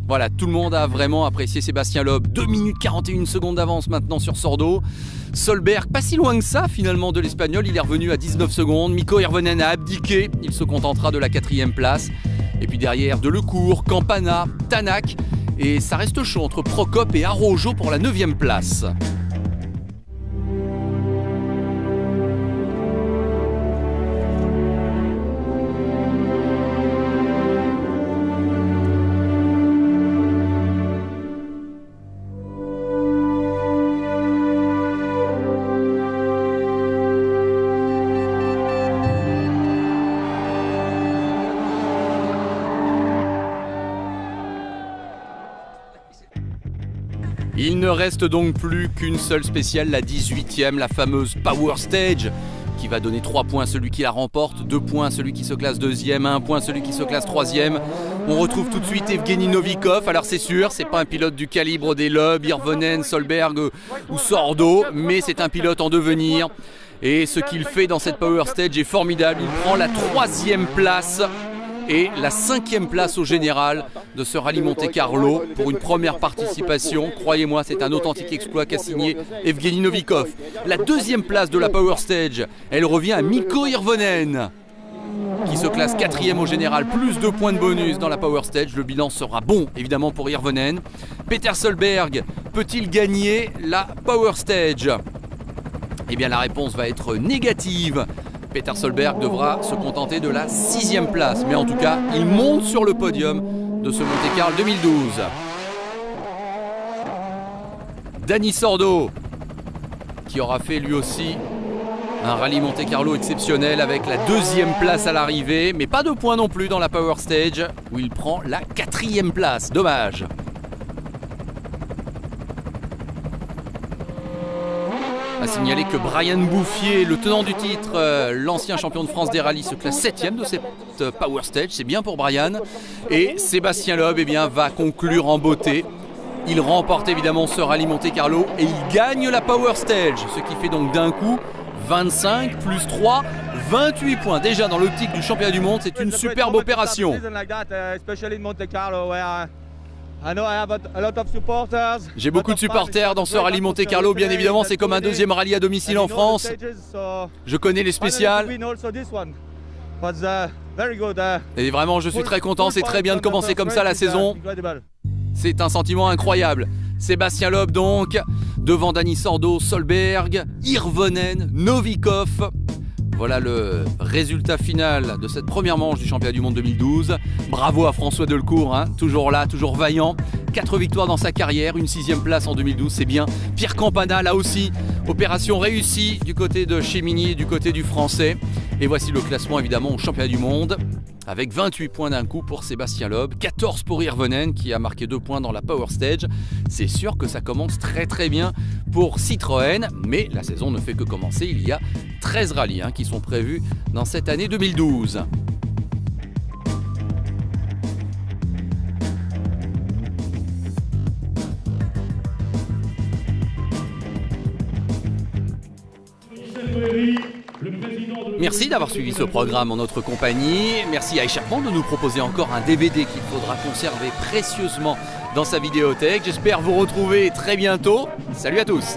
[SPEAKER 1] Voilà, tout le monde a vraiment apprécié Sébastien Loeb. 2 minutes 41 secondes d'avance maintenant sur Sordo. Solberg, pas si loin que ça finalement de l'Espagnol, il est revenu à 19 secondes. Mikko Hirvonen a abdiqué, il se contentera de la 4e place. Et puis derrière, Delecourt, Campana, Tanak. Et ça reste chaud entre Prokop et Araujo pour la 9e place. Il ne reste donc plus qu'une seule spéciale, la 18e, la fameuse Power Stage, qui va donner 3 points à celui qui la remporte, 2 points à celui qui se classe 2e, 1 point à celui qui se classe 3e. On retrouve tout de suite Evgeny Novikov. Alors c'est sûr, c'est pas un pilote du calibre des Loeb, Hirvonen, Solberg ou Sordo, mais c'est un pilote en devenir. Et ce qu'il fait dans cette Power Stage est formidable. Il prend la 3e place. et la 5e place au général de ce rallye Monte-Carlo pour une première participation. Croyez-moi, c'est un authentique exploit qu'a signé Evgeny Novikov. La 2e place de la Power Stage, elle revient à Mikko Hirvonen, qui se classe 4e au général, plus 2 points de bonus dans la Power Stage. Le bilan sera bon évidemment pour Hirvonen. Peter Solberg peut-il gagner la Power Stage? Eh bien la réponse va être négative. Peter Solberg devra se contenter de la 6e place, mais en tout cas il monte sur le podium de ce Monte-Carlo 2012. Dani Sordo, qui aura fait lui aussi un rallye Monte-Carlo exceptionnel avec la 2e place à l'arrivée, mais pas de points non plus dans la Power Stage où il prend la 4e place. Dommage. À signaler que Brian Bouffier, le tenant du titre, l'ancien champion de France des rallyes, se classe 7e de cette Power Stage. C'est bien pour Brian. Et Sébastien Loeb va conclure en beauté. Il remporte évidemment ce rallye Monte-Carlo et il gagne la Power Stage, ce qui fait donc d'un coup 25 plus 3, 28 points. Déjà dans l'optique du championnat du monde, c'est une superbe opération. J'ai beaucoup de supporters dans ce rallye Monte-Carlo, bien évidemment, c'est comme un 2e rallye à domicile en France. Je connais les spéciales. Et vraiment, je suis très content, c'est très bien de commencer comme ça la saison. C'est un sentiment incroyable. Sébastien Loeb donc, devant Dani Sordo, Solberg, Hirvonen, Novikov. Voilà le résultat final de cette première manche du championnat du monde 2012. Bravo à François Delcourt, hein, toujours là, toujours vaillant. 4 victoires dans sa carrière, une 6e place en 2012, c'est bien. Pierre Campana, là aussi, opération réussie du côté de Chemigny, du côté du français. Et voici le classement évidemment au championnat du monde, avec 28 points d'un coup pour Sébastien Loeb, 14 pour Hirvonen qui a marqué 2 points dans la Power Stage. C'est sûr que ça commence très très bien pour Citroën, mais la saison ne fait que commencer. Il y a 13 rallyes qui sont prévus dans cette année 2012. Merci d'avoir suivi ce programme en notre compagnie. Merci à Échappement de nous proposer encore un DVD qu'il faudra conserver précieusement dans sa vidéothèque. J'espère vous retrouver très bientôt. Salut à tous!